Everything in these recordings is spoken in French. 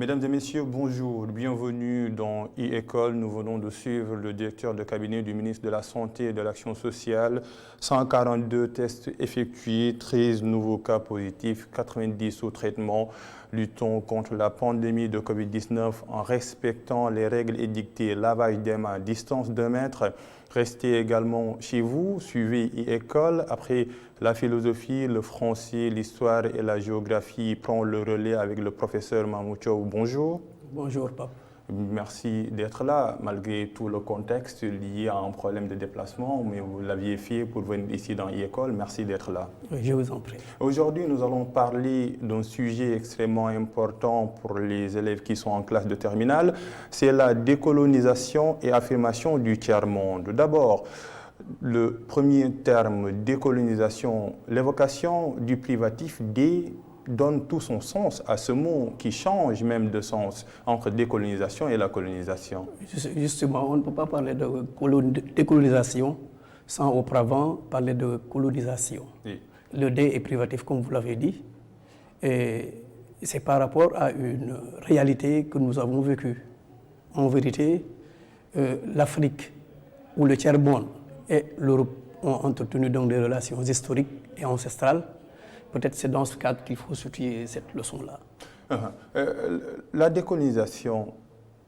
Mesdames et messieurs, bonjour. Bienvenue dans e-École. Nous venons de suivre le directeur de cabinet du ministre de la Santé et de l'Action sociale. 142 tests effectués, 13 nouveaux cas positifs, 90 au traitement. Luttons contre la pandémie de Covid-19 en respectant les règles édictées. Lavage des mains, distance de mètre. Restez également chez vous, suivez e-École. Après la philosophie, le français, l'histoire et la géographie prend le relais avec le professeur Mahmoud Thiaw. Bonjour. Bonjour, Pape. Merci d'être là, malgré tout le contexte lié à un problème de déplacement, mais vous l'aviez fait pour venir ici dans e-École. Merci d'être là. Je vous en prie. Aujourd'hui, nous allons parler d'un sujet extrêmement important pour les élèves qui sont en classe de terminale. C'est la décolonisation et affirmation du tiers-monde. D'abord, le premier terme, décolonisation, l'évocation du privatif D donne tout son sens à ce mot qui change même de sens entre décolonisation et la colonisation. Justement, on ne peut pas parler de décolonisation sans auparavant parler de colonisation. Oui. Le D est privatif, comme vous l'avez dit, et c'est par rapport à une réalité que nous avons vécue. En vérité, l'Afrique ou le tiers-monde et l'Europe ont entretenu donc des relations historiques et ancestrales. Peut-être c'est dans ce cadre qu'il faut soutenir cette leçon-là. La décolonisation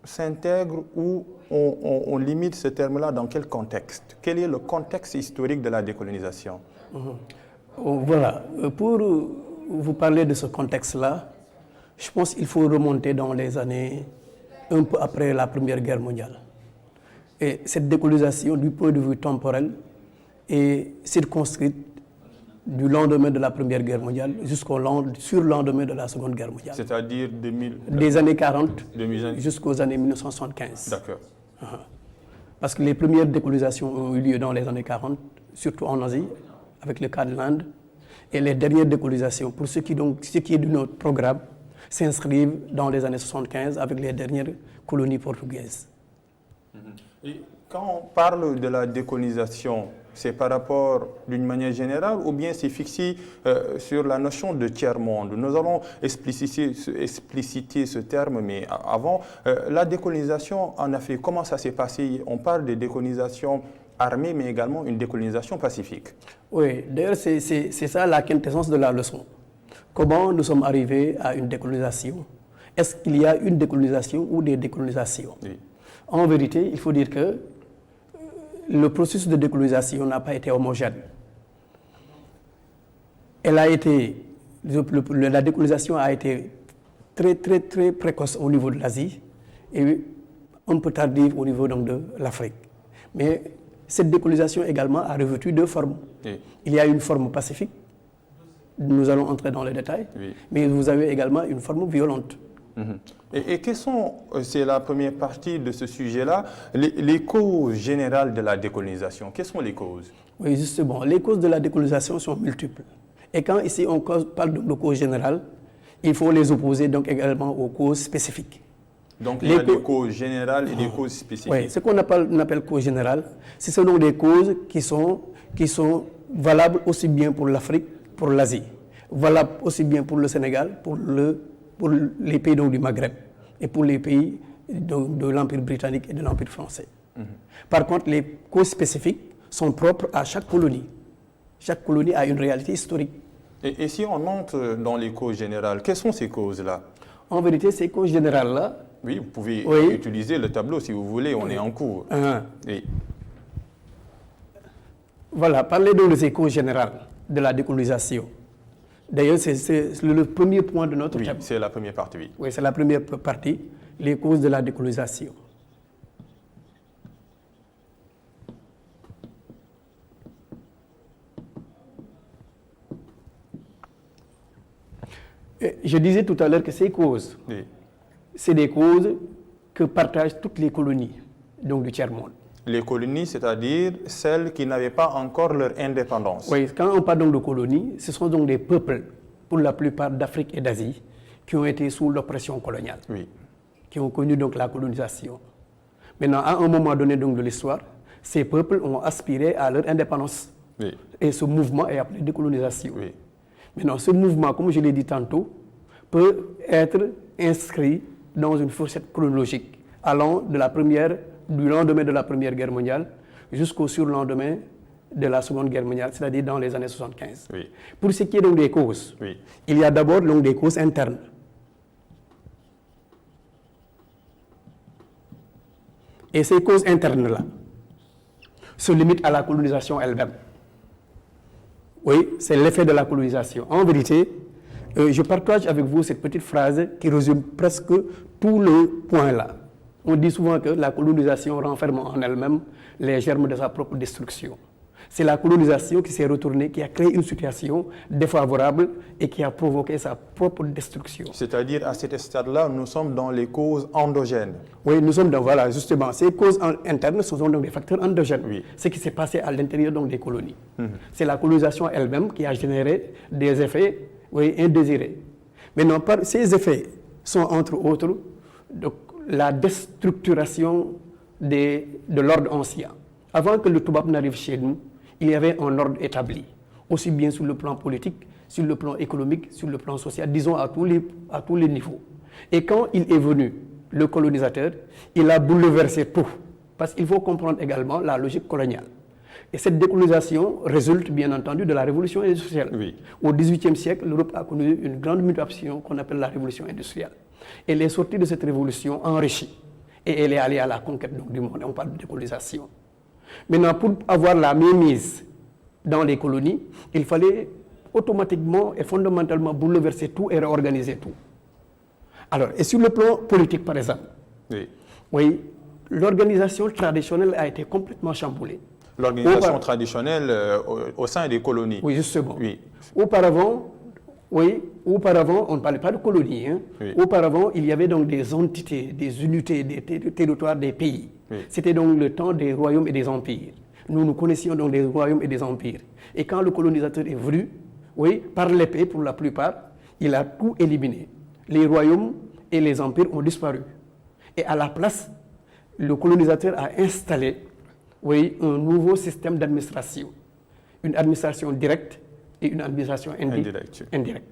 s'intègre ou on limite ce terme-là dans quel contexte? Quel est le contexte historique de la décolonisation? Voilà. Pour vous parler de ce contexte-là, je pense qu'il faut remonter dans les années un peu après la Première Guerre mondiale. Et cette décolonisation, du point de vue temporel, est circonscrite du lendemain de la Première Guerre mondiale jusqu'au surlendemain de la Seconde Guerre mondiale. C'est-à-dire des années 40 jusqu'aux années 1975. D'accord. Parce que les premières décolonisations ont eu lieu dans les années 40, surtout en Asie, avec le cas de l'Inde. Et les dernières décolonisations, pour ce qui est de notre programme, s'inscrivent dans les années 75 avec les dernières colonies portugaises. Et quand on parle de la décolonisation, c'est par rapport d'une manière générale ou bien c'est fixé sur la notion de tiers-monde? Nous allons expliciter ce terme, mais avant, la décolonisation en Afrique, comment ça s'est passé? On parle de décolonisation armée, mais également une décolonisation pacifique. Oui, d'ailleurs, c'est ça la quintessence de la leçon. Comment nous sommes arrivés à une décolonisation? Est-ce qu'il y a une décolonisation ou des décolonisations? Oui. En vérité, il faut dire que le processus de décolonisation n'a pas été homogène. La décolonisation a été très précoce au niveau de l'Asie et un peu tardive au niveau donc, de l'Afrique. Mais cette décolonisation également a revêtu deux formes. Oui. Il y a une forme pacifique, nous allons entrer dans les détails, oui. Mais vous avez également une forme violente. Et quelles sont, c'est la première partie de ce sujet-là, les causes générales de la décolonisation? Quelles sont les causes? Oui, justement, les causes de la décolonisation sont multiples. Et quand ici on parle de causes générales, il faut les opposer donc également aux causes spécifiques. Donc il y a des causes générales et des causes spécifiques. Oui, ce qu'on appelle causes générales, ce sont donc des causes qui sont valables aussi bien pour l'Afrique, pour l'Asie, valables aussi bien pour le Sénégal, pour les pays donc, du Maghreb et pour les pays de l'Empire britannique et de l'Empire français. Par contre, les causes spécifiques sont propres à chaque colonie. Chaque colonie a une réalité historique. Et si on entre dans les causes générales, quelles sont ces causes-là? En vérité, ces causes générales-là... Oui, vous pouvez utiliser le tableau si vous voulez, on est en cours. Oui. Voilà, parlez donc de ces causes générales de la décolonisation. D'ailleurs, c'est le premier point de notre thème. Oui, c'est la première partie, oui. Oui, c'est la première partie, les causes de la décolonisation. Et je disais tout à l'heure que ces causes, oui. C'est des causes que partagent toutes les colonies donc du tiers-monde. Les colonies, c'est-à-dire celles qui n'avaient pas encore leur indépendance. Oui, quand on parle donc de colonies, ce sont donc des peuples, pour la plupart d'Afrique et d'Asie, qui ont été sous l'oppression coloniale, oui. Qui ont connu donc la colonisation. Maintenant, à un moment donné donc de l'histoire, ces peuples ont aspiré à leur indépendance. Oui. Et ce mouvement est appelé décolonisation. Oui. Maintenant, ce mouvement, comme je l'ai dit tantôt, peut être inscrit dans une fourchette chronologique allant du lendemain de la Première Guerre mondiale jusqu'au surlendemain de la Seconde Guerre mondiale, c'est-à-dire dans les années 75. Oui. Pour ce qui est donc des causes, il y a d'abord donc des causes internes. Et ces causes internes-là se limitent à la colonisation elle-même. Oui, c'est l'effet de la colonisation. En vérité, je partage avec vous cette petite phrase qui résume presque tout le point là. On dit souvent que la colonisation renferme en elle-même les germes de sa propre destruction. C'est la colonisation qui s'est retournée, qui a créé une situation défavorable et qui a provoqué sa propre destruction. C'est-à-dire, à cet stade-là, nous sommes dans les causes endogènes. Oui, nous sommes dans, voilà, justement, ces causes internes, ce sont donc des facteurs endogènes. Oui. Ce qui s'est passé à l'intérieur donc des colonies. C'est la colonisation elle-même qui a généré des effets indésirés. Maintenant, ces effets sont entre autres donc, la déstructuration de l'ordre ancien. Avant que le Toubab n'arrive chez nous, il y avait un ordre établi, aussi bien sur le plan politique, sur le plan économique, sur le plan social, disons à tous les niveaux. Et quand il est venu, le colonisateur, il a bouleversé tout, parce qu'il faut comprendre également la logique coloniale. Et cette décolonisation résulte bien entendu de la révolution industrielle. Oui. Au XVIIIe siècle, l'Europe a connu une grande mutation qu'on appelle la révolution industrielle. Elle est sortie de cette révolution enrichie, et elle est allée à la conquête donc, du monde. On parle de décolonisation. Maintenant, pour avoir la mainmise dans les colonies, il fallait automatiquement et fondamentalement bouleverser tout et réorganiser tout. Alors, et sur le plan politique, par exemple, oui, l'organisation traditionnelle a été complètement chamboulée. L'organisation traditionnelle au sein des colonies. Oui, justement. Oui. Auparavant, on ne parlait pas de colonies. Hein. Oui. Auparavant, il y avait donc des entités, des unités, des territoires, des pays. Oui. C'était donc le temps des royaumes et des empires. Nous connaissions donc des royaumes et des empires. Et quand le colonisateur est venu, par l'épée pour la plupart, il a tout éliminé. Les royaumes et les empires ont disparu. Et à la place, le colonisateur a installé un nouveau système d'administration. Une administration directe et une administration indirecte.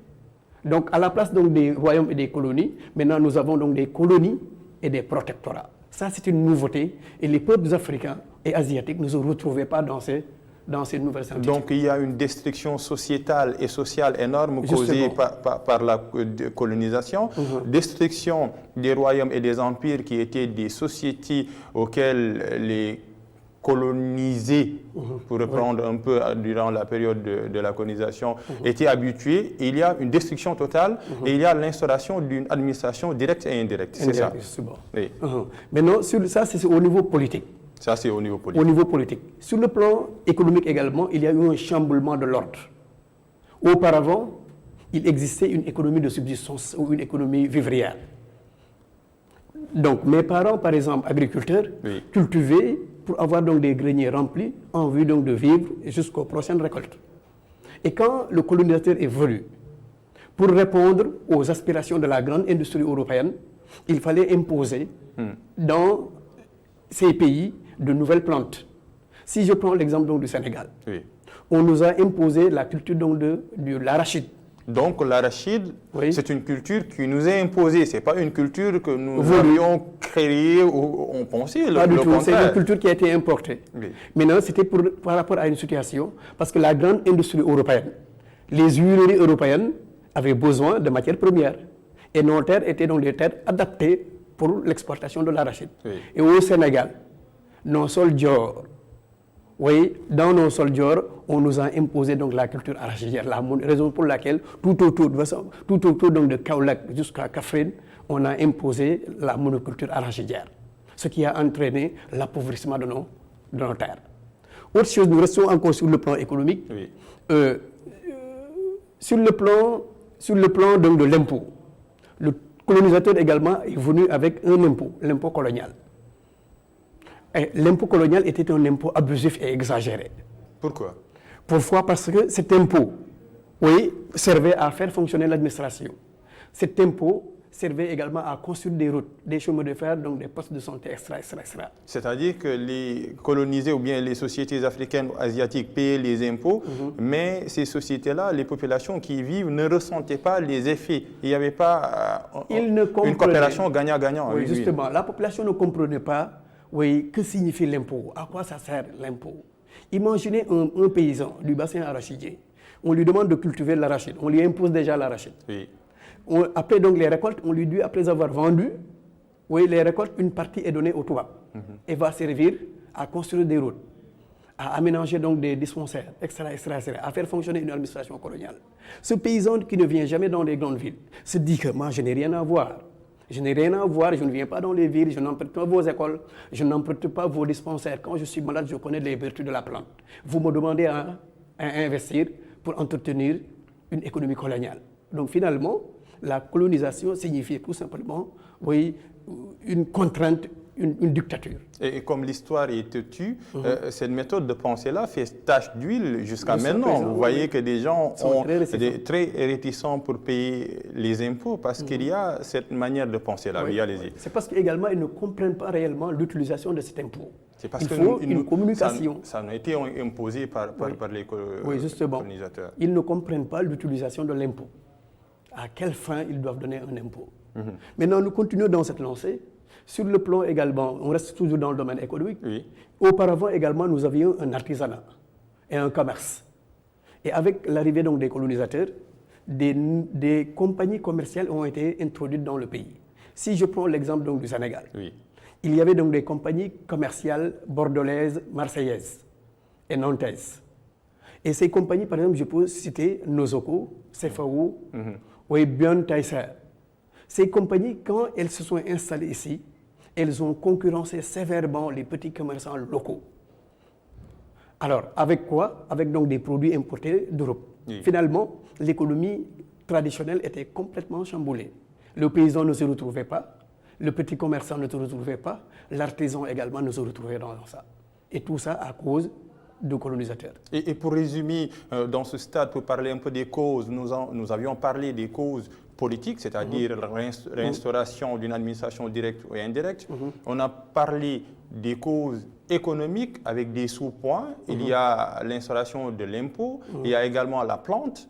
Donc, à la place donc, des royaumes et des colonies, maintenant nous avons donc des colonies et des protectorats. Ça, c'est une nouveauté. Et les peuples africains et asiatiques ne se retrouvaient pas dans ces nouvelles entités. Donc, il y a une destruction sociétale et sociale énorme causée par la colonisation. Destruction des royaumes et des empires qui étaient des sociétés auxquelles les colonisés, pour reprendre un peu durant la période de la colonisation, étaient habitués. Il y a une destruction totale et il y a l'instauration d'une administration directe et indirecte. C'est ça. Oui. Maintenant, ça, c'est au niveau politique. Ça, c'est au niveau politique. Au niveau politique. Sur le plan économique également, il y a eu un chamboulement de l'ordre. Auparavant, il existait une économie de subsistance ou une économie vivrière. Donc, mes parents, par exemple, agriculteurs, cultivaient pour avoir donc des greniers remplis en vue donc de vivre jusqu'aux prochaines récoltes. Et quand le colonisateur est venu, pour répondre aux aspirations de la grande industrie européenne, il fallait imposer dans ces pays de nouvelles plantes. Si je prends l'exemple donc du Sénégal, on nous a imposé la culture donc de l'arachide. Donc l'arachide, c'est une culture qui nous est imposée. Ce n'est pas une culture que nous avions créée ou on pensait. Pas du tout, c'est une culture qui a été importée. Maintenant, c'était par rapport à une situation, parce que la grande industrie européenne, les huileries européennes avaient besoin de matières premières. Et nos terres étaient donc des terres adaptées pour l'exportation de l'arachide. Et au Sénégal, nos soldats, dans nos soldats, on nous a imposé donc la culture arachidière, la raison pour laquelle tout autour donc de Kaolack jusqu'à Kaffrine, on a imposé la monoculture arachidière, ce qui a entraîné l'appauvrissement de nos terres. Autre chose, nous restons encore sur le plan économique. Sur le plan donc de l'impôt, le colonisateur également est venu avec un impôt, l'impôt colonial. L'impôt colonial était un impôt abusif et exagéré. Pourquoi? Pourquoi? Parce que cet impôt, servait à faire fonctionner l'administration. Cet impôt servaient également à construire des routes, des chemins de fer, donc des postes de santé, etc. C'est-à-dire que les colonisés ou bien les sociétés africaines ou asiatiques payaient les impôts, mais ces sociétés-là, les populations qui y vivent ne ressentaient pas les effets. Il n'y avait pas une coopération gagnant-gagnant. Oui, justement, la population ne comprenait pas que signifie l'impôt, à quoi ça sert l'impôt. Imaginez un paysan du bassin arachidier. On lui demande de cultiver l'arachide, on lui impose déjà l'arachide. Oui. Après donc les récoltes, on lui dit, après avoir vendu, les récoltes, une partie est donnée au Touba et va servir à construire des routes, à aménager donc des dispensaires, etc., à faire fonctionner une administration coloniale. Ce paysan qui ne vient jamais dans les grandes villes se dit que moi, je n'ai rien à voir. Je n'ai rien à voir, je ne viens pas dans les villes, je n'emprunte pas vos écoles, je n'emprunte pas vos dispensaires. Quand je suis malade, je connais les vertus de la plante. Vous me demandez à investir pour entretenir une économie coloniale. Donc finalement, la colonisation signifiait tout simplement une contrainte, une dictature. Et comme l'histoire est têtue, cette méthode de pensée-là fait tache d'huile jusqu'à maintenant. Vous voyez que des gens sont très réticents pour payer les impôts parce qu'il y a cette manière de penser-là. Oui, allez-y. C'est parce qu'également, ils ne comprennent pas réellement l'utilisation de cet impôt. C'est parce Il faut une communication. Ça a été imposé par les colonisateurs. Ils ne comprennent pas l'utilisation de l'impôt. À quelle fin ils doivent donner un impôt. Maintenant, nous continuons dans cette lancée. Sur le plan également, on reste toujours dans le domaine économique. Oui. Auparavant également, nous avions un artisanat et un commerce. Et avec l'arrivée donc des colonisateurs, des compagnies commerciales ont été introduites dans le pays. Si je prends l'exemple donc du Sénégal, il y avait donc des compagnies commerciales bordelaises, marseillaises et nantaises. Et ces compagnies, par exemple, je peux citer Nosoko, CFAO, Bion Taïser. Ces compagnies, quand elles se sont installées ici, elles ont concurrencé sévèrement les petits commerçants locaux. Alors, avec quoi? Avec donc des produits importés d'Europe. Oui. Finalement, l'économie traditionnelle était complètement chamboulée. Le paysan ne se retrouvait pas, le petit commerçant ne se retrouvait pas, l'artisan également ne se retrouvait dans ça. Et tout ça à cause de colonisateurs. Et pour résumer, dans ce stade, pour parler un peu des causes, nous avions parlé des causes politiques, c'est-à-dire la réinstauration d'une administration directe ou indirecte. On a parlé des causes économiques avec des sous-points. Il y a l'instauration de l'impôt, il y a également la plante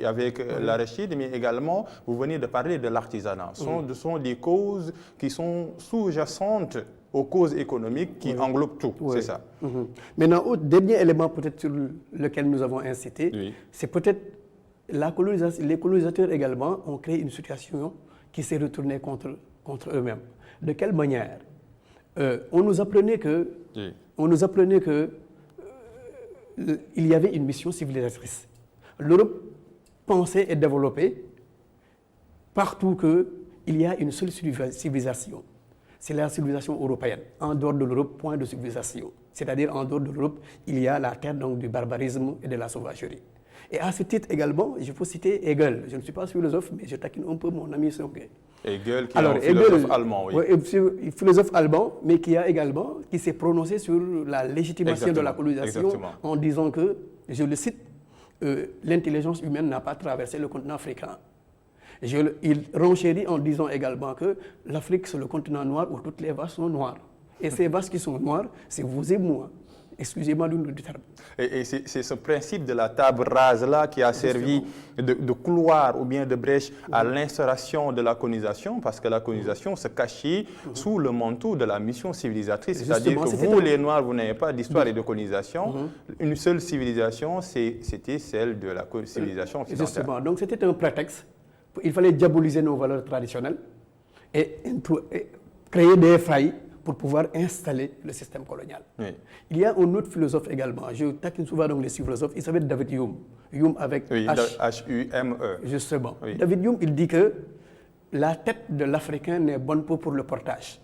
avec l'arachide, mais également, vous venez de parler de l'artisanat. Ce sont des causes qui sont sous-jacentes aux causes économiques qui englobent tout, c'est ça. Maintenant, au dernier élément peut-être sur lequel nous avons incité, c'est peut-être la colonisation. Les colonisateurs également ont créé une situation qui s'est retournée contre eux-mêmes. De quelle manière? On nous apprenait que il y avait une mission civilisatrice. L'Europe pensait et développait partout qu'il y a une seule civilisation. C'est la civilisation européenne. En dehors de l'Europe, point de civilisation. C'est-à-dire, en dehors de l'Europe, il y a la terre donc, du barbarisme et de la sauvagerie. Et à ce titre également, je peux citer Hegel. Je ne suis pas philosophe, mais je taquine un peu mon ami Sonke. Hegel, qui est un philosophe allemand, oui. Oui, philosophe allemand, mais qui s'est prononcé sur la légitimation de la colonisation en disant que, je le cite, l'intelligence humaine n'a pas traversé le continent africain. Il renchérit en disant également que l'Afrique, c'est le continent noir où toutes les vaches sont noires. Et ces vaches qui sont noires, c'est vous et moi. Excusez-moi du terme. Et c'est ce principe de la table rase-là qui a servi de couloir ou bien de brèche à l'instauration de la colonisation, parce que la colonisation se cachait sous le manteau de la mission civilisatrice. C'est-à-dire que vous, les Noirs, vous n'avez pas d'histoire et de colonisation. Une seule civilisation, c'était celle de la civilisation occidentale. Justement, donc c'était un prétexte. Il fallait diaboliser nos valeurs traditionnelles et créer des failles pour pouvoir installer le système colonial. Oui. Il y a un autre philosophe également, je taquine souvent donc les philosophes, il s'appelle David Hume. Hume avec H-U-M-E. Justement. Oui. David Hume, il dit que la tête de l'Africain n'est bonne que pour le portage.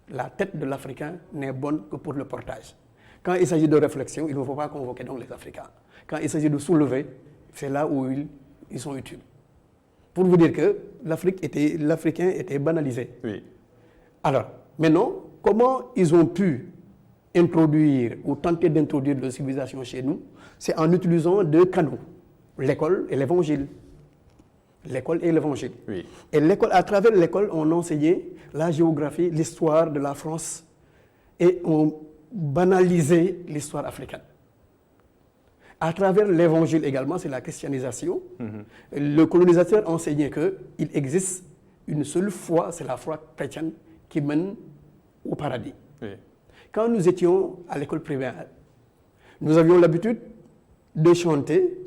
La tête de l'Africain n'est bonne que pour le portage. Quand il s'agit de réflexion, il ne faut pas convoquer donc les Africains. Quand il s'agit de soulever, c'est là où ils sont utiles. Pour vous dire que l'Africain était banalisé. Oui. Alors, maintenant, comment ils ont pu introduire ou tenter d'introduire la civilisation chez nous? C'est en utilisant deux canaux, l'école et l'évangile. l'école et l'évangile. Oui. Et l'école, à travers l'école, on enseignait la géographie, l'histoire de la France et on banalisait l'histoire africaine. À travers l'évangile également, c'est la christianisation. Le colonisateur enseignait qu'il existe une seule foi, c'est la foi chrétienne qui mène au paradis. Oui. Quand nous étions à l'école primaire, nous avions l'habitude de chanter.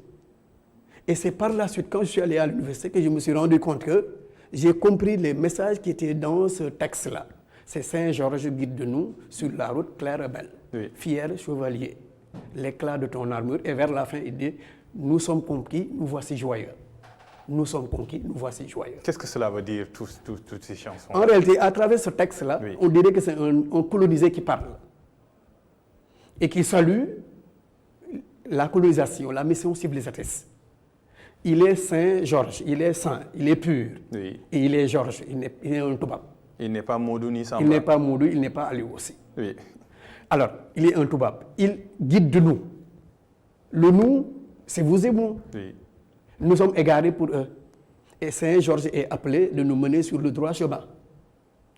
Et c'est par la suite, quand je suis allé à l'université, que je me suis rendu compte que j'ai compris les messages qui étaient dans ce texte-là. C'est Saint Georges guide de nous sur la route claire et belle. Oui. Fier chevalier, l'éclat de ton armure. Et vers la fin, il dit, nous sommes conquis, nous voici joyeux. Nous sommes conquis, nous voici joyeux. Qu'est-ce que cela veut dire, toutes ces chansons? En réalité, à travers ce texte-là, Oui. on dirait que c'est un colonisé qui parle et qui salue la colonisation, la mission civilisatrice. Il est Saint Georges, il est saint, il est pur. Oui. Et il est Georges, il est un Toubab. Il n'est pas Modou ni Samba. Il n'est pas Moudou, il n'est pas Aliou aussi. Oui. Alors, il est un Toubab. Il guide de nous. Le nous, c'est vous et moi. Oui. Nous sommes égarés pour eux. Et Saint Georges est appelé de nous mener sur le droit chemin,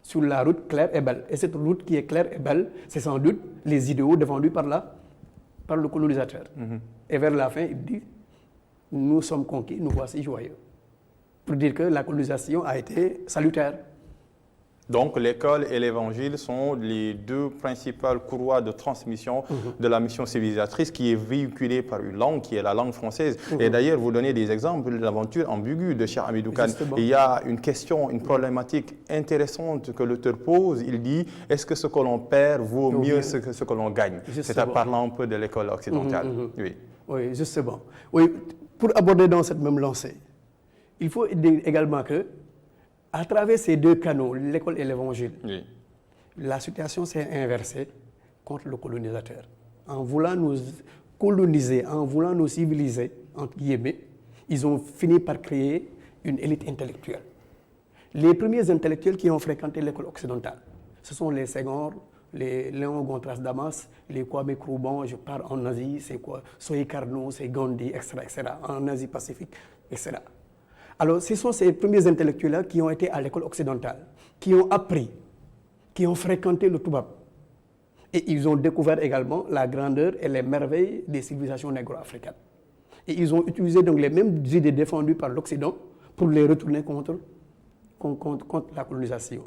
sur la route claire et belle. Et cette route qui est claire et belle, c'est sans doute les idéaux défendus par le colonisateur. Et vers la fin, il dit, nous sommes conquis, nous voici joyeux. Pour dire que la colonisation a été salutaire. Donc l'école et l'évangile sont les deux principales courroies de transmission de la mission civilisatrice qui est véhiculée par une langue qui est la langue française. Et d'ailleurs, vous donnez des exemples de l'aventure ambiguë de Cheikh Hamidou Kane. Il y a une question, une problématique intéressante que l'auteur pose. Il dit, est-ce que ce que l'on perd vaut mieux que ce que l'on gagne? C'est en parlant un peu de l'école occidentale. Oui. Oui, justement. Oui, pour aborder dans cette même lancée, il faut dire également que à travers ces deux canaux, l'école et l'évangile, Oui. la situation s'est inversée contre le colonisateur. En voulant nous coloniser, en voulant nous civiliser, entre guillemets, ils ont fini par créer une élite intellectuelle. Les premiers intellectuels qui ont fréquenté l'école occidentale, ce sont les Senghor, les Léon Gontras Damas, les Kwame Nkrumah, je pars en Asie, c'est quoi, Sohey Carnot, c'est Gandhi, etc., en Asie Pacifique, etc. Alors, ce sont ces premiers intellectuels-là qui ont été à l'école occidentale, qui ont appris, qui ont fréquenté le Toubab. Et ils ont découvert également la grandeur et les merveilles des civilisations négro-africaines. Et ils ont utilisé donc les mêmes idées défendues par l'Occident pour les retourner contre la colonisation.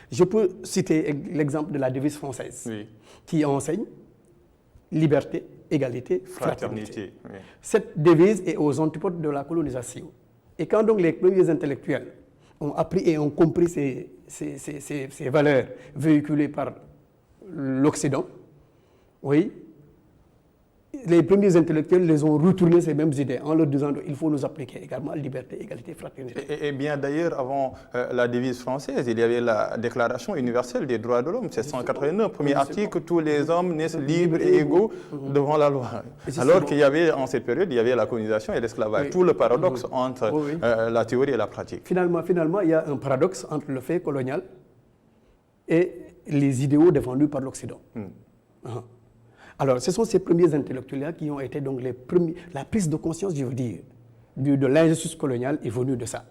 Je peux citer l'exemple de la devise française, Oui. qui enseigne liberté, égalité, fraternité. Oui. Cette devise est aux antipodes de la colonisation. Et quand donc les premiers intellectuels ont appris et ont compris ces valeurs véhiculées par l'Occident, oui, les premiers intellectuels les ont retourné ces mêmes idées en leur disant qu'il faut nous appliquer également liberté, égalité, fraternité. Et bien d'ailleurs, avant la devise française, il y avait la Déclaration universelle des droits de l'homme, c'est 189, premier article, tous les hommes naissent libres et égaux devant la loi. Alors qu'il y avait, en cette période, il y avait la colonisation et l'esclavage. Tout le paradoxe entre la théorie et la pratique. Finalement, il y a un paradoxe entre le fait colonial et les idéaux défendus par l'Occident. Alors, ce sont ces premiers intellectuels-là qui ont été donc les premiers. La prise de conscience, je veux dire, de l'injustice coloniale est venue de ça.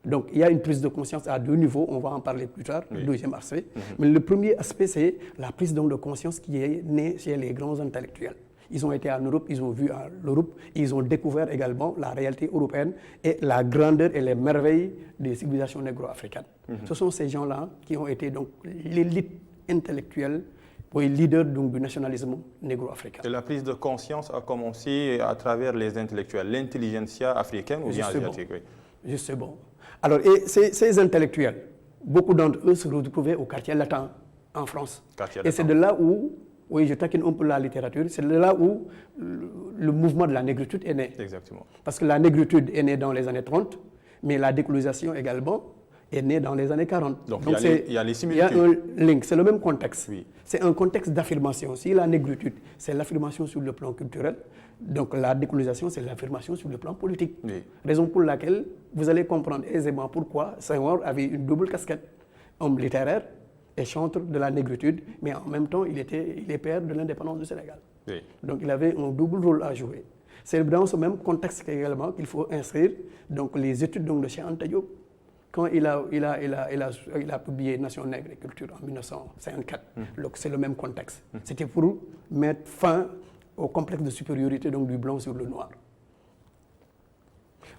Donc, il y a une prise de conscience à deux niveaux, on va en parler plus tard, le deuxième aspect. Mais le premier aspect, c'est la prise donc de conscience qui est née chez les grands intellectuels. Ils ont été en Europe, ils ont vu l'Europe, ils ont découvert également la réalité européenne et la grandeur et les merveilles des civilisations négro-africaines. Ce sont ces gens-là qui ont été donc l'élite intellectuelle, leader donc, du nationalisme négro-africain. Et la prise de conscience a commencé à travers les intellectuels, l'intelligentsia africaine ou bien asiatique. Oui. Justement. Alors, et ces intellectuels, beaucoup d'entre eux se retrouvaient au quartier latin en France. Et c'est de là où, oui, je taquine un peu la littérature, c'est de là où le mouvement de la négritude est né. Exactement. Parce que la négritude est née dans les années 30, mais la décolonisation également est née dans les années 40. Donc il y a les similitudes. Il y a un link, c'est le même contexte. Oui. C'est un contexte d'affirmation. Si la négritude, c'est l'affirmation sur le plan culturel, donc la décolonisation, c'est l'affirmation sur le plan politique. Oui. Raison pour laquelle vous allez comprendre aisément pourquoi Senghor avait une double casquette, homme littéraire et chantre de la négritude, mais en même temps, il est père de l'indépendance du Sénégal. Oui. Donc il avait un double rôle à jouer. C'est dans ce même contexte également qu'il faut inscrire donc, les études donc, de Cheikh Anta Diop. Quand il a publié Nation nègre et culture en 1954, donc c'est le même contexte. C'était pour mettre fin au complexe de supériorité donc, du blanc sur le noir.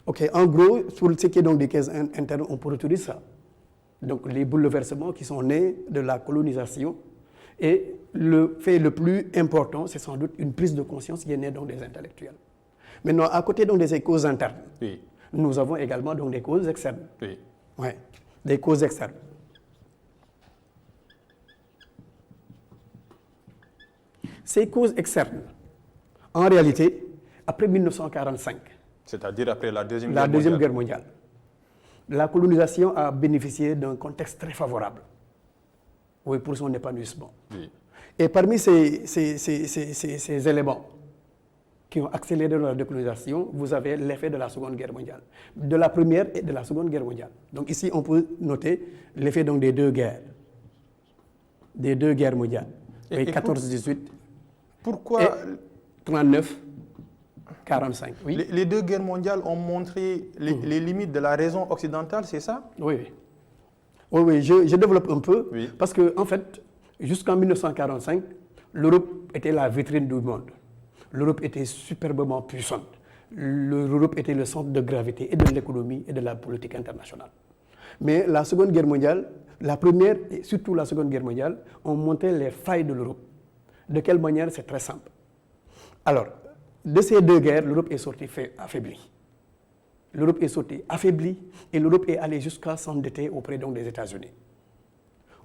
Ok, en gros, sur ce qui est donc des caisses internes, on peut retrouver ça. Donc les bouleversements qui sont nés de la colonisation. Et le fait le plus important, c'est sans doute une prise de conscience qui est née donc, des intellectuels. Maintenant, à côté donc, des causes internes, oui. Nous avons également donc, des causes externes. Oui. Ouais, des causes externes. Ces causes externes, en réalité, après 1945, c'est-à-dire après la Deuxième Guerre mondiale, la colonisation a bénéficié d'un contexte très favorable, oui, pour son épanouissement. Oui. Et parmi ces éléments qui ont accéléré la décolonisation, vous avez l'effet de la Seconde Guerre mondiale, de la Première et de la Seconde Guerre mondiale. Donc ici, on peut noter l'effet donc, des deux guerres mondiales, 14-18. Pourquoi 39-45, oui. Les deux guerres mondiales ont montré les limites de la raison occidentale, c'est ça? Oui, oui. Oui, je développe un peu, oui. Parce qu'en fait, jusqu'en 1945, l'Europe était la vitrine du monde. L'Europe était superbement puissante. L'Europe était le centre de gravité et de l'économie et de la politique internationale. Mais la Seconde Guerre mondiale, la Première et surtout la Seconde Guerre mondiale, ont montré les failles de l'Europe. De quelle manière? C'est très simple. Alors, de ces deux guerres, l'Europe est sortie affaiblie. L'Europe est sortie affaiblie et l'Europe est allée jusqu'à s'endetter auprès donc, des États-Unis.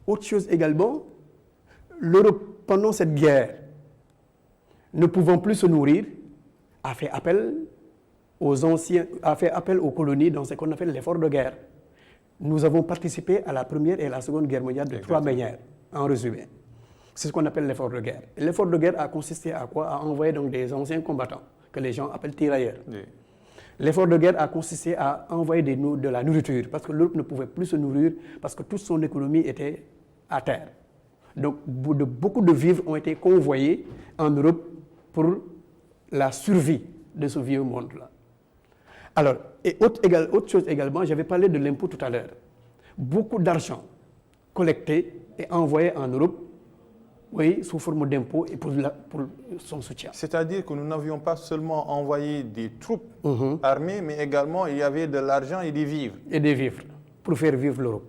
Autre chose également, l'Europe, pendant cette guerre, ne pouvant plus se nourrir, a fait appel aux colonies dans ce qu'on appelle l'effort de guerre. Nous avons participé à la Première et la Seconde Guerre mondiale de trois manières, en résumé. C'est ce qu'on appelle l'effort de guerre. L'effort de guerre a consisté à quoi? À envoyer donc des anciens combattants, que les gens appellent tirailleurs. Oui. L'effort de guerre a consisté à envoyer de la nourriture, parce que l'Europe ne pouvait plus se nourrir, parce que toute son économie était à terre. Donc beaucoup de vivres ont été convoyés en Europe pour la survie de ce vieux monde-là. Alors, et autre chose également, j'avais parlé de l'impôt tout à l'heure. Beaucoup d'argent collecté et envoyé en Europe, oui, sous forme d'impôts et pour son soutien. C'est-à-dire que nous n'avions pas seulement envoyé des troupes armées, mais également il y avait de l'argent et des vivres. Et des vivres, pour faire vivre l'Europe.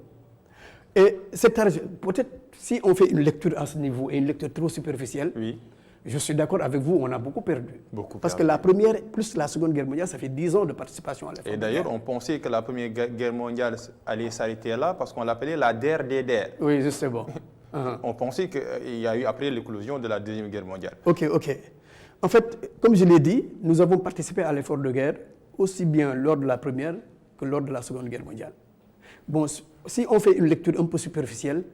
Et cet argent, peut-être si on fait une lecture à ce niveau et une lecture trop superficielle, oui. Je suis d'accord avec vous, on a beaucoup perdu. Parce que la Première plus la Seconde Guerre mondiale, ça fait 10 ans de participation à l'effort. Et d'ailleurs, on pensait que la Première Guerre mondiale allait s'arrêter là parce qu'on l'appelait la der des der. Oui, justement. On pensait qu'il y a eu après l'éclosion de la Deuxième Guerre mondiale. Ok. En fait, comme je l'ai dit, nous avons participé à l'effort de guerre aussi bien lors de la Première que lors de la Seconde Guerre mondiale. Bon, si on fait une lecture un peu superficielle,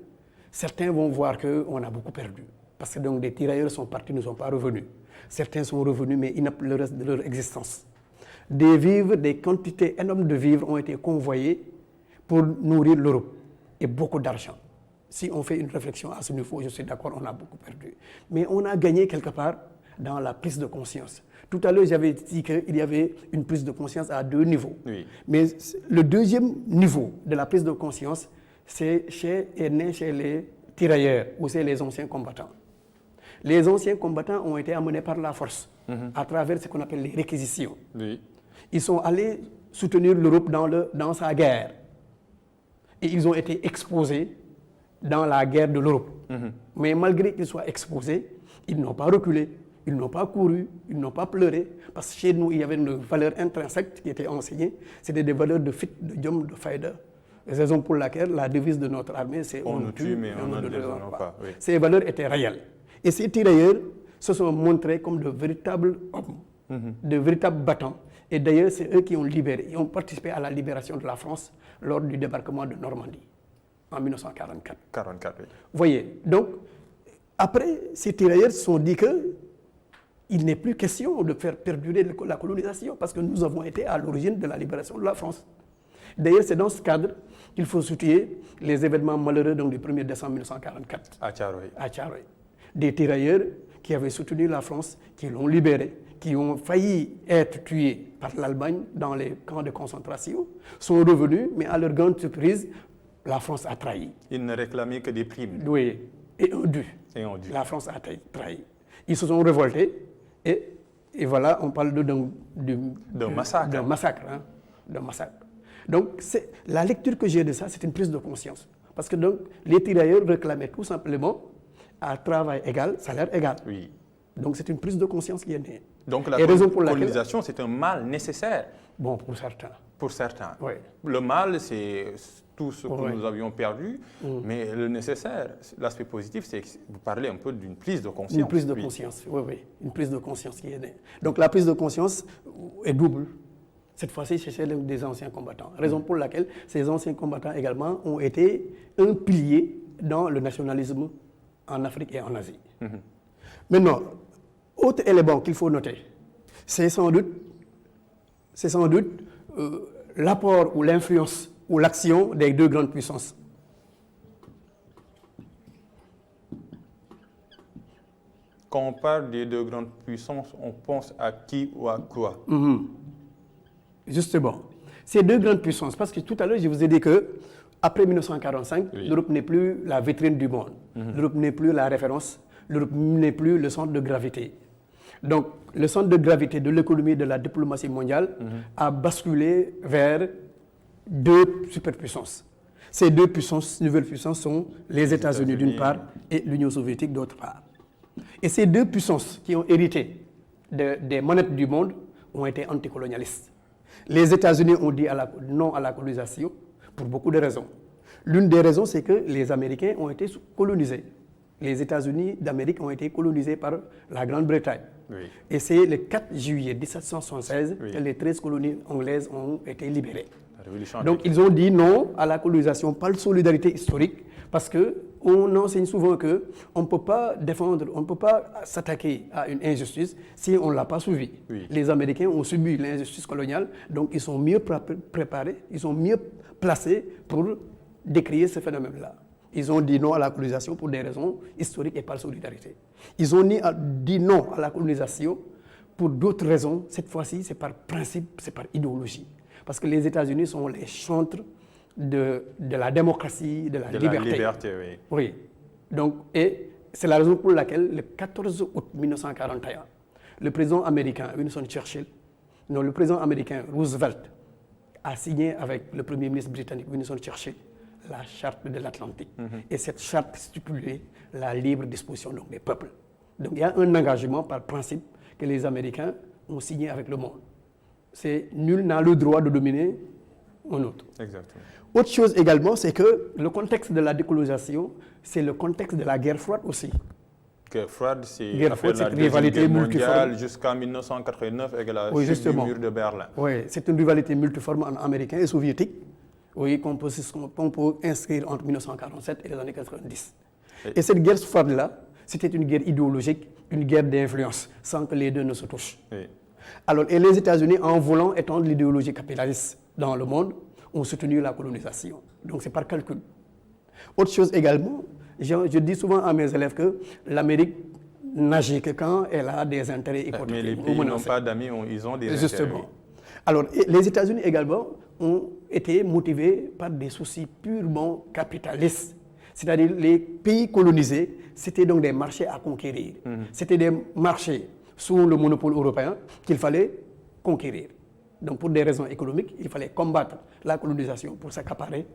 certains vont voir qu'on a beaucoup perdu. Parce que donc des tirailleurs sont partis, ne sont pas revenus. Certains sont revenus, mais ils n'ont plus le reste de leur existence. Des vivres, des quantités énormes de vivres ont été convoyés pour nourrir l'Europe. Et beaucoup d'argent. Si on fait une réflexion à ce niveau, je suis d'accord, on a beaucoup perdu. Mais on a gagné quelque part dans la prise de conscience. Tout à l'heure, j'avais dit qu'il y avait une prise de conscience à deux niveaux. Oui. Mais le deuxième niveau de la prise de conscience, est né chez les tirailleurs ou c'est les anciens combattants. Les anciens combattants ont été amenés par la force à travers ce qu'on appelle les réquisitions. Oui. Ils sont allés soutenir l'Europe dans sa guerre. Et ils ont été exposés dans la guerre de l'Europe. Mais malgré qu'ils soient exposés, ils n'ont pas reculé, ils n'ont pas couru, ils n'ont pas pleuré. Parce que chez nous, il y avait une valeur intrinsèque qui était enseignée. C'était des valeurs de fit, de jom, de faïda. Raison pour laquelle la devise de notre armée, c'est on nous tue, mais on ne déshonore pas. Oui. Ces valeurs étaient réelles. Et ces tirailleurs se sont montrés comme de véritables hommes, de véritables battants. Et d'ailleurs, c'est eux qui ont libéré, ils ont participé à la libération de la France lors du débarquement de Normandie en 1944. 44, oui. Vous voyez, donc, après, ces tirailleurs se sont dit qu'il n'est plus question de faire perdurer la colonisation parce que nous avons été à l'origine de la libération de la France. D'ailleurs, c'est dans ce cadre qu'il faut soutenir les événements malheureux donc, du 1er décembre 1944. À Thiaroye. Des tirailleurs qui avaient soutenu la France, qui l'ont libérée, qui ont failli être tués par l'Allemagne dans les camps de concentration sont revenus, mais à leur grande surprise, la France a trahi. Ils ne réclamaient que des primes. Oui, et un dû. La France a trahi. Ils se sont révoltés et voilà, on parle d'un massacre. D'un massacre, hein, d'un massacre. Donc, la lecture que j'ai de ça, c'est une prise de conscience. Parce que donc, les tirailleurs réclamaient tout simplement à travail égal, salaire égal. Oui. Donc, c'est une prise de conscience qui est née. Donc, la colonisation, c'est un mal nécessaire. Bon, pour certains. Pour certains. Oui. Le mal, c'est tout ce que nous avions perdu, mais le nécessaire, l'aspect positif, c'est que vous parlez un peu d'une prise de conscience. Une prise de conscience, oui. Une prise de conscience qui est née. Donc, la prise de conscience est double. Cette fois-ci, c'est celle des anciens combattants. Raison pour laquelle ces anciens combattants également ont été un pilier dans le nationalisme en Afrique et en Asie. Maintenant, autre élément qu'il faut noter, c'est sans doute l'apport ou l'influence ou l'action des deux grandes puissances. Quand on parle des deux grandes puissances, on pense à qui ou à quoi? Justement, ces deux grandes puissances, parce que tout à l'heure, je vous ai dit que après 1945, l'Europe n'est plus la vitrine du monde. L'Europe n'est plus la référence. L'Europe n'est plus le centre de gravité. Donc, le centre de gravité de l'économie et de la diplomatie mondiale a basculé vers deux superpuissances. Ces deux nouvelles puissances sont les États-Unis d'une part et l'Union soviétique d'autre part. Et ces deux puissances qui ont hérité des manettes du monde ont été anticolonialistes. Les États-Unis ont dit non à la colonisation pour beaucoup de raisons. L'une des raisons, c'est que les Américains ont été colonisés. Les États-Unis d'Amérique ont été colonisés par la Grande-Bretagne. Et c'est le 4 juillet 1776 que les 13 colonies anglaises ont été libérées. Donc ils ont dit non à la colonisation par solidarité historique, parce qu'on enseigne souvent qu'on ne peut pas défendre, on ne peut pas s'attaquer à une injustice si on ne l'a pas suivi. Les Américains ont subi l'injustice coloniale, donc ils sont mieux préparés, ils sont mieux placés pour décrier ce phénomène-là. Ils ont dit non à la colonisation pour des raisons historiques et par solidarité. Ils ont dit non à la colonisation pour d'autres raisons. Cette fois-ci, c'est par principe, c'est par idéologie. Parce que les États-Unis sont les chantres de la démocratie, de la liberté. La liberté, oui. Donc, et c'est la raison pour laquelle, le 14 août 1941, le président américain Roosevelt a signé avec le premier ministre britannique Winston Churchill la charte de l'Atlantique. Et cette charte stipulait la libre disposition des peuples. Donc il y a un engagement par principe que les Américains ont signé avec le monde. C'est nul n'a le droit de dominer un autre. Exactement. Autre chose également, c'est que le contexte de la décolonisation, c'est le contexte de la guerre froide aussi. Guerre froide, c'est la rivalité multiforme jusqu'en 1989 avec la chute du mur de Berlin. Oui, c'est une rivalité multiforme entre Américains et Soviétiques. Oui, qu'on peut inscrire entre 1947 et les années 90. Et cette guerre froide-là, c'était une guerre idéologique, une guerre d'influence, sans que les deux ne se touchent. Alors, et les États-Unis, en voulant étendre l'idéologie capitaliste dans le monde, ont soutenu la colonisation. Donc, c'est par calcul. Autre chose également, je dis souvent à mes élèves que l'Amérique n'agit que quand elle a des intérêts économiques. Mais les pays n'ont pas d'amis, ils ont des intérêts. Justement. Alors, les États-Unis également ont été motivés par des soucis purement capitalistes. C'est-à-dire les pays colonisés, c'était donc des marchés à conquérir. C'était des marchés sous le monopole européen qu'il fallait conquérir. Donc pour des raisons économiques, il fallait combattre la colonisation pour s'accaparer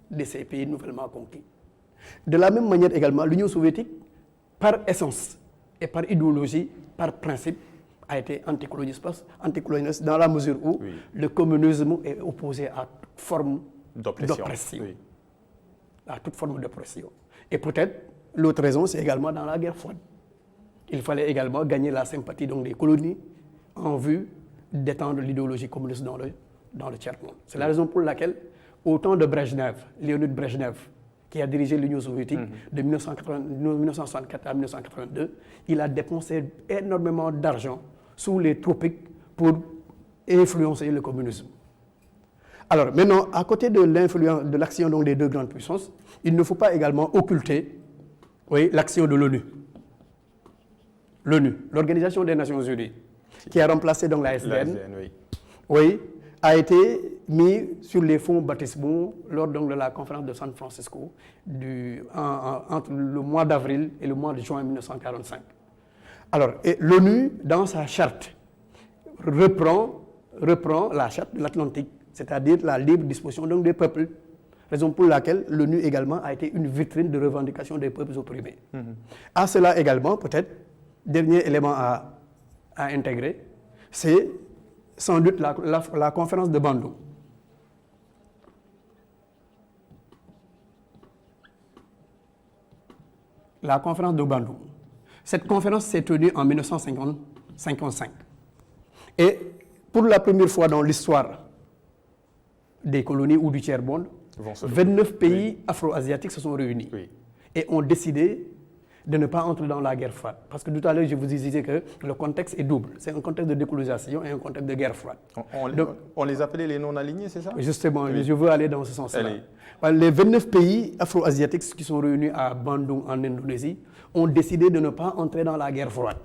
de ces pays nouvellement conquis. De la même manière également, l'Union soviétique, par essence et par idéologie, par principe, a été anticolonialiste dans la mesure où le communisme est opposé à toute forme d'oppression. À toute forme d'oppression. Et peut-être, l'autre raison, c'est également dans la guerre froide. Il fallait également gagner la sympathie des colonies en vue d'étendre l'idéologie communiste dans le tiers-monde. C'est la raison pour laquelle, au temps de Brejnev, Léonid Brejnev, qui a dirigé l'Union soviétique de 1964 à 1982, il a dépensé énormément d'argent sous les tropiques pour influencer le communisme. Alors maintenant, à côté de l'influence de l'action des deux grandes puissances, il ne faut pas également occulter l'action de l'ONU. L'ONU, l'Organisation des Nations Unies. qui a remplacé donc la SDN, oui. Oui, a été mis sur les fonds baptismaux lors donc de la conférence de San Francisco entre le mois d'avril et le mois de juin 1945. Alors, l'ONU, dans sa charte, reprend la charte de l'Atlantique, c'est-à-dire la libre disposition donc des peuples, raison pour laquelle l'ONU également a été une vitrine de revendication des peuples opprimés. À cela également, peut-être, dernier élément à intégrer, c'est sans doute la conférence de Bandung. La conférence de Bandung. Cette conférence s'est tenue en 1955. Et pour la première fois dans l'histoire des colonies ou du tiers-monde, 29 pays afro-asiatiques se sont réunis et ont décidé de ne pas entrer dans la guerre froide. Parce que tout à l'heure, je vous disais que le contexte est double. C'est un contexte de décolonisation et un contexte de guerre froide. On les appelait les non-alignés, c'est ça? Justement, je veux aller dans ce sens-là. Les 29 pays afro-asiatiques qui sont réunis à Bandung, en Indonésie, ont décidé de ne pas entrer dans la guerre froide.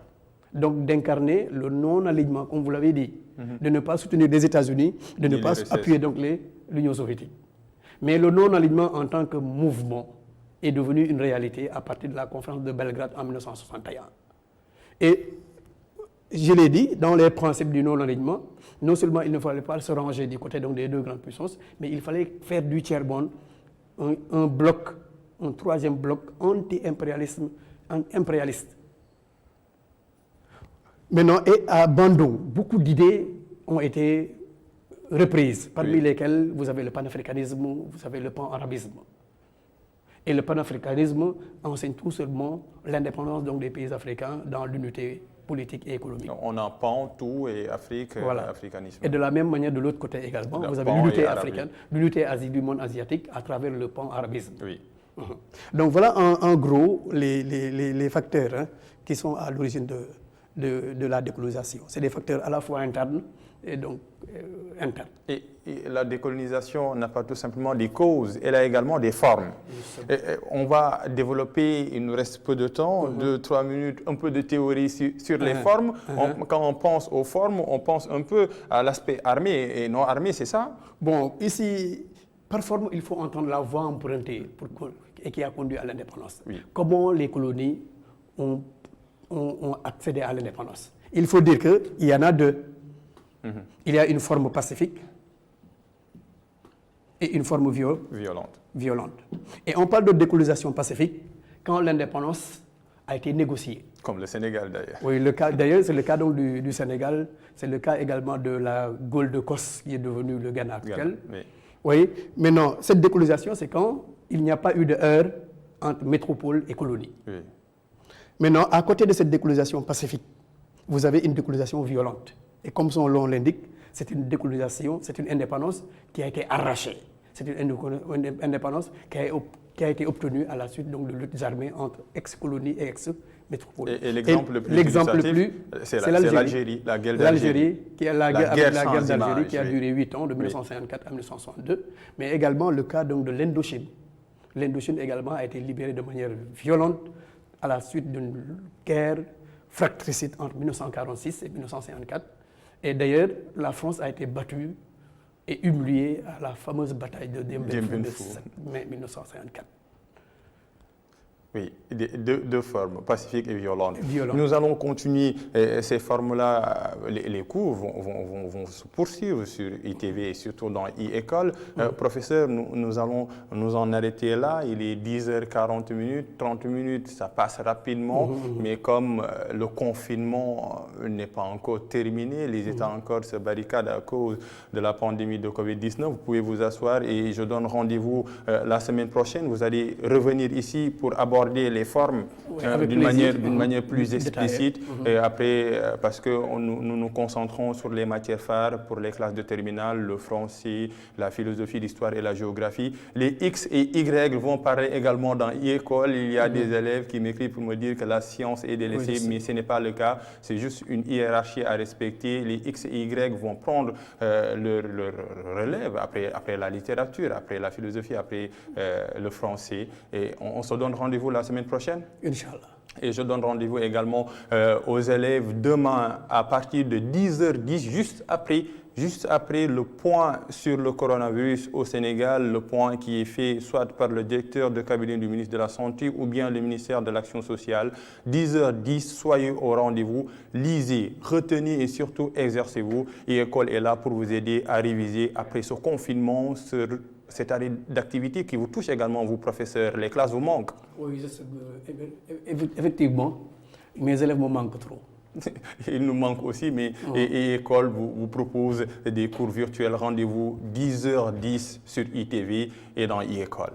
Donc d'incarner le non-alignement, comme vous l'avez dit, de ne pas soutenir les États-Unis, de ne pas appuyer donc l'Union soviétique. Mais le non-alignement en tant que mouvement est devenu une réalité à partir de la conférence de Belgrade en 1961. Et je l'ai dit, dans les principes du non-alignement, non seulement il ne fallait pas se ranger du côté donc, des deux grandes puissances, mais il fallait faire du tiers-monde un bloc, un troisième bloc anti-impérialiste. Maintenant, et à Bandung, beaucoup d'idées ont été reprises, parmi lesquelles vous avez le panafricanisme, vous avez le pan-arabisme. Et le panafricanisme enseigne tout seulement l'indépendance des pays africains dans l'unité politique et économique. On a pan, tout et Afrique, africanisme. Et de la même manière, de l'autre côté également, vous avez l'unité africaine, l'unité du monde asiatique à travers le pan-arabisme. Oui. Donc voilà en gros les facteurs qui sont à l'origine de la décolonisation. C'est des facteurs à la fois internes et donc internes. Et la décolonisation n'a pas tout simplement des causes, elle a également des formes. On va développer, il nous reste peu de temps, 2-3 minutes, un peu de théorie sur les formes. Quand on pense aux formes, on pense un peu à l'aspect armé et non armé, c'est ça? Bon, ici, par forme, il faut entendre la voie empruntée et qui a conduit à l'indépendance. Comment les colonies ont accédé à l'indépendance? Il faut dire qu'il y en a deux. Il y a une forme pacifique et une forme violente. Et on parle de décolonisation pacifique quand l'indépendance a été négociée. Comme le Sénégal d'ailleurs. Oui, d'ailleurs c'est le cas donc, du Sénégal, c'est le cas également de la Gold Coast qui est devenue le Ghana actuel. Oui, maintenant cette décolonisation c'est quand il n'y a pas eu de heurt entre métropole et colonie. Maintenant, à côté de cette décolonisation pacifique, vous avez une décolonisation violente. Et comme son nom l'indique, c'est une décolonisation, c'est une indépendance qui a été arrachée. C'est une indépendance qui a été obtenue à la suite donc, de luttes armées entre ex-colonies et ex-métropoles. Et l'exemple le plus c'est l'Algérie, la guerre d'Algérie. La guerre d'Algérie qui a duré 8 ans, de 1954 à 1962. Mais également le cas donc, de l'Indochine. L'Indochine également a été libérée de manière violente à la suite d'une guerre fratricide entre 1946 et 1954. Et d'ailleurs, la France a été battue et humiliée à la fameuse bataille de Dien Bien Phu le 7 mai 1954. Oui, deux formes, pacifiques et violentes. Nous allons continuer ces formes-là, les cours vont se poursuivre sur ITV et surtout dans e-école. Professeur, nous allons nous en arrêter là, il est 10h40, 30 minutes, ça passe rapidement, mais comme le confinement n'est pas encore terminé, les États encore se barricadent à cause de la pandémie de Covid-19, vous pouvez vous asseoir et je donne rendez-vous la semaine prochaine. Vous allez revenir ici pour aborder les formes d'une manière plus explicite et après parce que nous nous concentrons sur les matières phares pour les classes de terminale, le français, la philosophie, l'histoire et la géographie. Les X et Y vont parler également dans e-école. Il y a des élèves qui m'écrivent pour me dire que la science est délaissée, mais ce n'est pas le cas. C'est juste une hiérarchie à respecter. Les X et Y vont prendre leur relève après la littérature, après la philosophie, après le français. Et on se donne rendez-vous la semaine prochaine. Inch'Allah. Et je donne rendez-vous également aux élèves demain à partir de 10h10, juste après le point sur le coronavirus au Sénégal, le point qui est fait soit par le directeur de cabinet du ministre de la Santé ou bien le ministère de l'Action sociale. 10h10, soyez au rendez-vous, lisez, retenez et surtout exercez-vous. Et l'école est là pour vous aider à réviser après ce confinement, cette année d'activité qui vous touche également, vous professeurs. Les classes vous manquent. Oui, effectivement, mes élèves me manquent trop. Il nous manque aussi, mais l'école vous propose des cours virtuels. Rendez-vous 10h10 sur ITV et dans e-école.